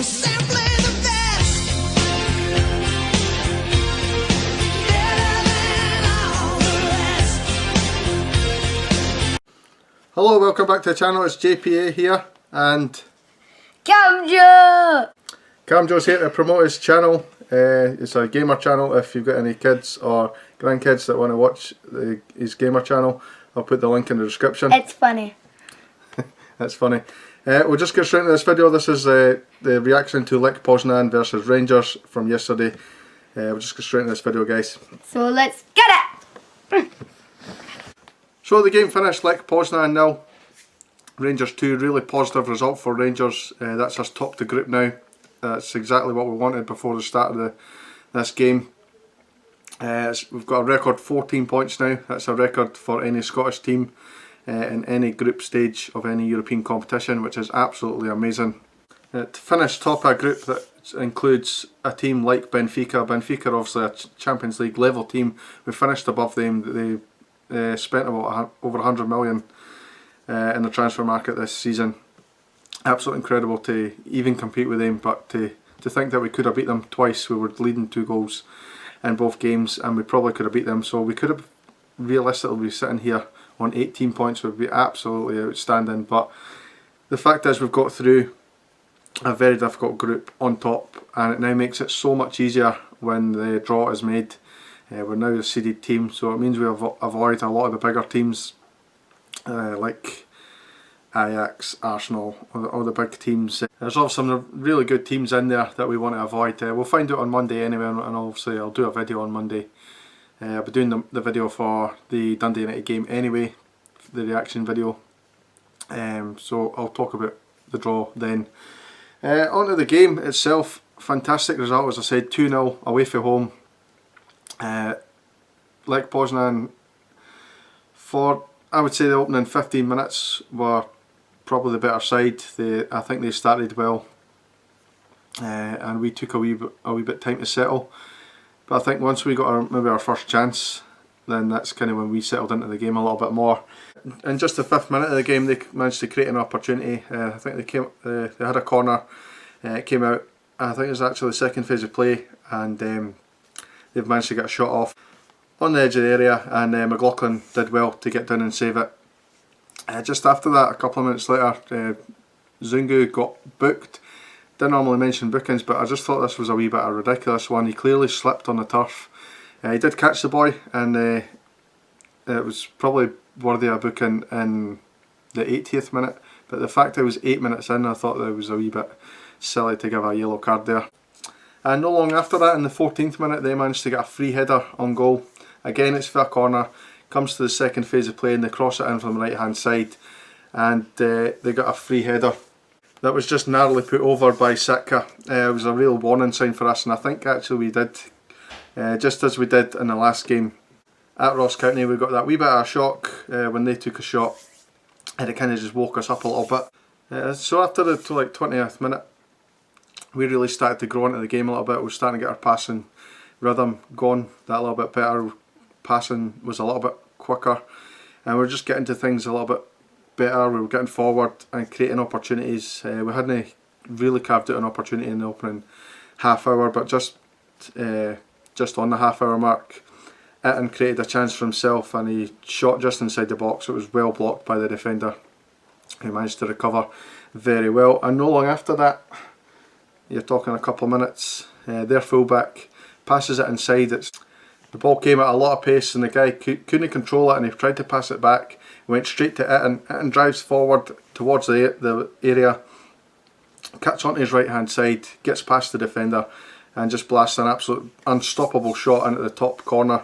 You're simply the best. Better than all the rest. Hello, welcome back to the channel. It's JPA here and Camjo's here to promote his channel. It's a gamer channel. If you've got any kids or grandkids that want to watch his gamer channel, I'll put the link in the description. It's funny. That's funny. We'll just get straight into this video. This is the reaction to Lech Poznan versus Rangers from yesterday. We'll just get straight into this video, guys. So let's get it! So the game finished Lech Poznan 0, Rangers 2. Really positive result for Rangers. That's us top the group now. That's exactly what we wanted before the start of this game. We've got a record 14 points now. That's a record for any Scottish team in any group stage of any European competition, which is absolutely amazing. To finish top of a group that includes a team like Benfica. Benfica are obviously a Champions League level team. We finished above them. They spent about over 100 million in the transfer market this season. Absolutely incredible to even compete with them, but to think that we could have beat them twice. We were leading 2 goals in both games and we probably could have beat them, so we could have realistically be sitting here on 18 points would be absolutely outstanding. But the fact is we've got through a very difficult group on top, and it now makes it so much easier when the draw is made. We're now a seeded team, so it means we avoid a lot of the bigger teams like Ajax, Arsenal, all the big teams. There's also some really good teams in there that we want to avoid. We'll find out on Monday anyway, and obviously I'll do a video on Monday. I'll be doing the video for the Dundee United game anyway, the reaction video. So I'll talk about the draw then. On to the game itself. Fantastic result, as I said, 2-0 away from home. Lech Poznan, for I would say the opening 15 minutes were probably the better side. I think they started well, and we took a wee bit time to settle. But I think once we got maybe our first chance, then that's kind of when we settled into the game a little bit more. In just the 5th minute of the game, they managed to create an opportunity. I think they had a corner. It came out. I think it was actually the second phase of play, and they've managed to get a shot off on the edge of the area, and McLaughlin did well to get down and save it. Just after that, a couple of minutes later, Zungu got booked. Didn't normally mention bookings, but I just thought this was a wee bit of a ridiculous one. He clearly slipped on the turf. He did catch the boy, and it was probably worthy of booking in the 80th minute, but the fact it was 8 minutes in, I thought that it was a wee bit silly to give a yellow card there. And not long after that, in the 14th minute, they managed to get a free header on goal. Again, it's for a corner, comes to the second phase of play and they cross it in from the right hand side, and they got a free header that was just narrowly put over by Sitka. It was a real warning sign for us, and I think actually we did, just as we did in the last game at Ross County, we got that wee bit of a shock when they took a shot, and it kind of just woke us up a little bit. So after the 20th minute, we really started to grow into the game a little bit. We were starting to get our passing rhythm going that little bit better. Passing was a little bit quicker, and we were just getting to things a little bit better. We were getting forward and creating opportunities. We hadn't really carved out an opportunity in the opening half hour, but just on the half hour mark, Itten created a chance for himself and he shot just inside the box. It was well blocked by the defender, who managed to recover very well. And not long after that, you're talking a couple of minutes, their fullback passes it inside. The ball came at a lot of pace and the guy couldn't control it, and he tried to pass it back. He went straight to Itten. Itten drives forward towards the area, cuts onto his right hand side, gets past the defender and just blasts an absolute unstoppable shot into the top corner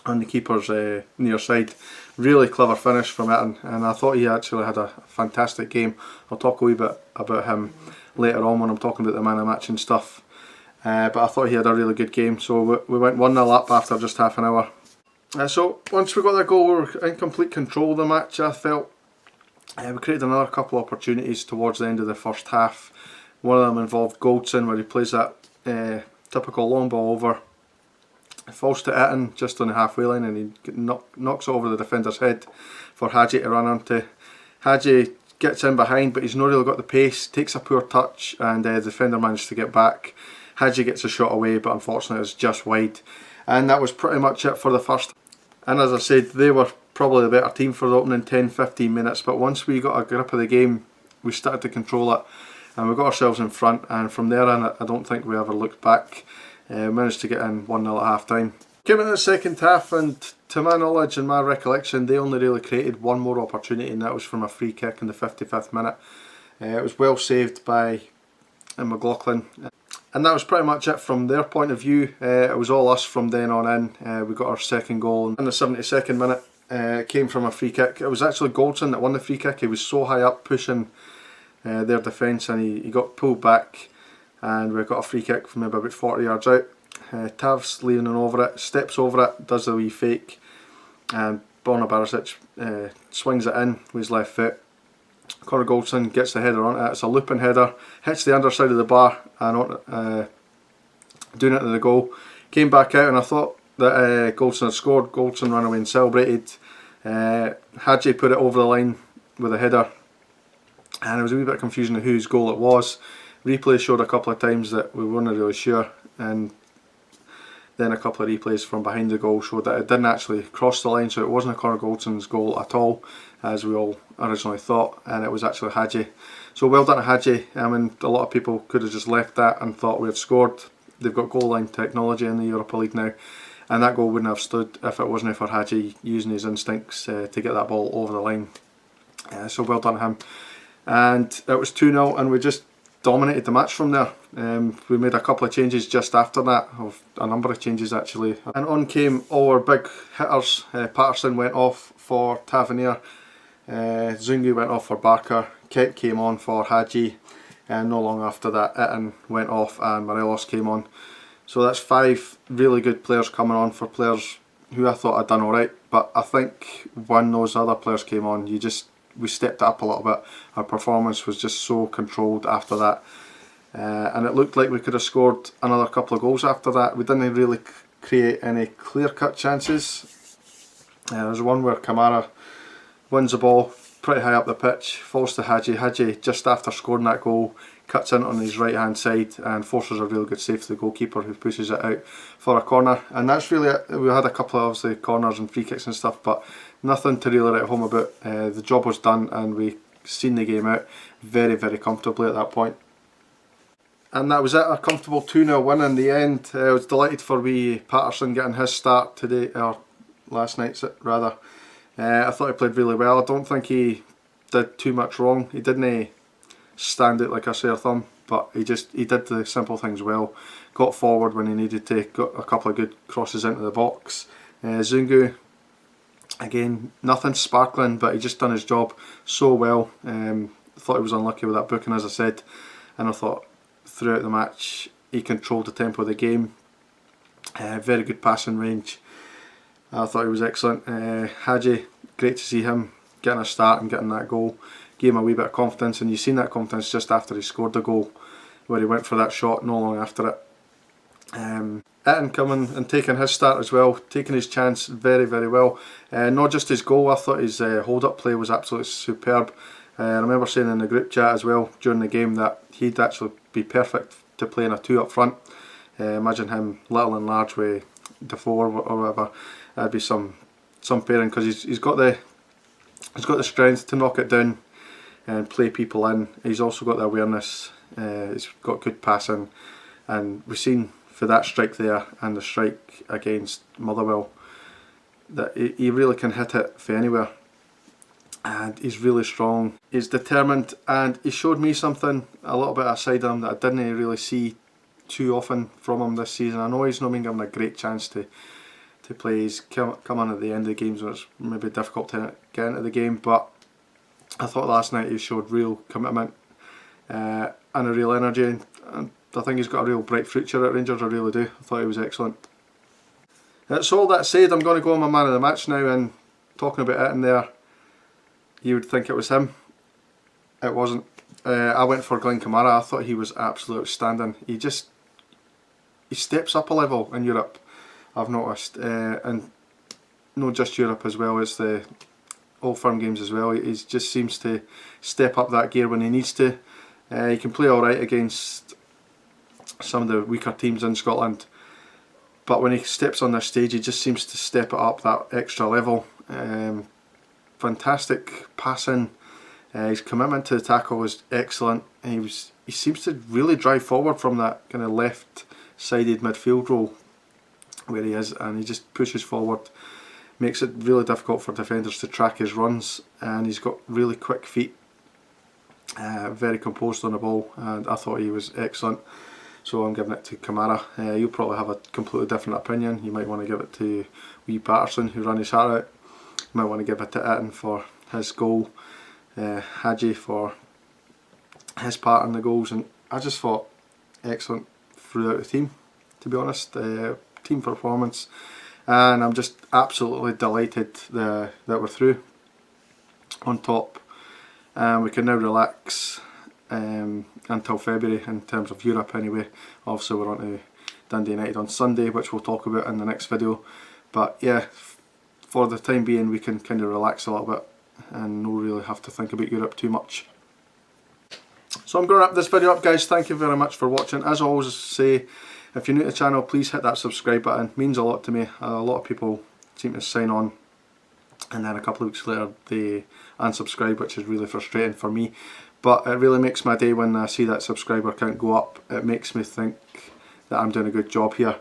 on the keeper's near side. Really clever finish from Itten, and I thought he actually had a fantastic game. I'll talk a wee bit about him later on when I'm talking about the man of the match and stuff. But I thought he had a really good game. So we went 1-0 up after just half an hour. So once we got the goal, we were in complete control of the match, I felt. We created another couple of opportunities towards the end of the first half. One of them involved Goldson, where he plays that typical long ball over. It falls to Itten just on the halfway line, and he knocks it over the defender's head for Hadji to run onto. Hadji gets in behind, but he's not really got the pace, takes a poor touch, and the defender managed to get back. Hadji gets a shot away, but unfortunately it was just wide. And that was pretty much it for the first. And as I said, they were probably the better team for the opening 10-15 minutes, but once we got a grip of the game, we started to control it, and we got ourselves in front, and from there on I don't think we ever looked back. Managed to get in 1-0 at half time. Came into the second half, and to my knowledge and my recollection, they only really created one more opportunity, and that was from a free kick in the 55th minute. It was well saved by McLaughlin. And that was pretty much it from their point of view. It was all us from then on in. We got our second goal in the 72nd minute. It came from a free kick. It was actually Goldson that won the free kick. He was so high up pushing their defence, and he got pulled back, and we got a free kick from maybe about 40 yards out. Tav's leaning over it, steps over it, does a wee fake, and Borna Barisic swings it in with his left foot. Conor Goldson gets the header on it. It's a looping header, hits the underside of the bar and doing it to the goal. Came back out, and I thought that Goldson had scored. Goldson ran away and celebrated. Hadji put it over the line with a header, and there was a wee bit of confusion of whose goal it was. Replay showed a couple of times that we weren't really sure, and then a couple of replays from behind the goal showed that it didn't actually cross the line, so it wasn't a Conor Goldson's goal at all, as we all originally thought, and it was actually Hadji. So well done to Hadji. I mean, a lot of people could have just left that and thought we had scored. They've got goal line technology in the Europa League now, and that goal wouldn't have stood if it wasn't for Hadji using his instincts to get that ball over the line. So well done to him. And it was 2-0, and we just dominated the match from there. We made a couple of changes just after that, of a number of changes actually, and on came all our big hitters. Patterson went off for Tavernier, Zungu went off for Barker, Kent came on for Hadji, and not long after that Itten went off and Morelos came on. So that's 5 really good players coming on for players who I thought had done alright, but I think when those other players came on, we stepped it up a little bit. Our performance was just so controlled after that, and it looked like we could have scored another couple of goals after that. We didn't really create any clear-cut chances. There's one where Kamara wins the ball pretty high up the pitch, falls to Hadji. Hadji, just after scoring that goal, cuts in on his right hand side and forces a really good save to the goalkeeper, who pushes it out for a corner. And that's really it. We had a couple of obviously corners and free kicks and stuff, but nothing to really write home about. The job was done, and we seen the game out very, very comfortably at that point. And that was it, a comfortable 2-0 win in the end. I was delighted for wee Patterson getting his start today, or last night rather. I thought he played really well. I don't think he did too much wrong. He didn't stand out like a sore thumb, but he did the simple things well. Got forward when he needed to, got a couple of good crosses into the box. Zungu, again, nothing sparkling, but he just done his job so well. Thought he was unlucky with that booking, as I said, and I thought throughout the match he controlled the tempo of the game. Very good passing range. I thought he was excellent. Hadji, great to see him getting a start and getting that goal. Gave him a wee bit of confidence, and you've seen that confidence just after he scored the goal, where he went for that shot not long after it. Itten coming and taking his start as well, taking his chance very, very well. Not just his goal, I thought his hold-up play was absolutely superb. I remember saying in the group chat as well during the game that he'd actually be perfect to play in a 2 up front. Imagine him little and large with Defoe or whatever. That'd be some pairing, because he's got the strength to knock it down and play people in. He's also got the awareness. He's got good passing, and we've seen for that strike there and the strike against Motherwell that he really can hit it from anywhere, and he's really strong. He's determined, and he showed me something, a little bit of a side of him that I didn't really see too often from him this season. I know he's not been given a great chance to play. He's come on at the end of the games when it's maybe difficult to get into the game, but I thought last night he showed real commitment and a real energy, and I think he's got a real bright future at Rangers. I really do. I thought he was excellent. So all that said, I'm going to go on my man of the match now, and talking about it in there, you would think it was him. It wasn't. I went for Glenn Kamara. I thought he was absolutely outstanding. He steps up a level in Europe, I've noticed, and not just Europe as well as the Old Firm games as well. He just seems to step up that gear when he needs to. He can play alright against some of the weaker teams in Scotland, but when he steps on their stage he just seems to step it up that extra level. Fantastic passing, his commitment to the tackle was excellent. He seems to really drive forward from that kind of left-sided midfield role where he is, and he just pushes forward, makes it really difficult for defenders to track his runs, and he's got really quick feet, very composed on the ball, and I thought he was excellent. So I'm giving it to Kamara. You'll probably have a completely different opinion. You might want to give it to wee Patterson, who ran his heart out. You might want to give it to Itten for his goal, Hadji for his part in the goals, and I just thought excellent throughout the team, to be honest. Team performance, and I'm just absolutely delighted that we're through on top. We can now relax until February in terms of Europe anyway. Obviously we're on to Dundee United on Sunday, which we'll talk about in the next video, but yeah, for the time being we can kind of relax a little bit and not really have to think about Europe too much. So I'm going to wrap this video up, guys. Thank you very much for watching. As I always say, if you're new to the channel, please hit that subscribe button. It means a lot to me. A lot of people seem to sign on and then a couple of weeks later they unsubscribe, which is really frustrating for me. But it really makes my day when I see that subscriber count go up. It makes me think that I'm doing a good job here.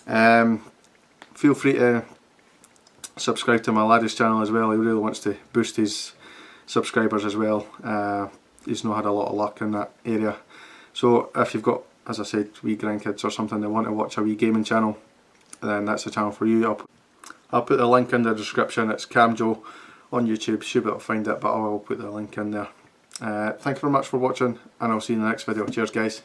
Feel free to subscribe to my laddie's channel as well. He really wants to boost his subscribers as well. He's not had a lot of luck in that area. So if you've got, as I said, wee grandkids or something that want to watch a wee gaming channel, then that's the channel for you. I'll put the link in the description. It's CamJoe on YouTube. Should be able to find it, but I will put the link in there. Thank you very much for watching, and I'll see you in the next video. Cheers, guys.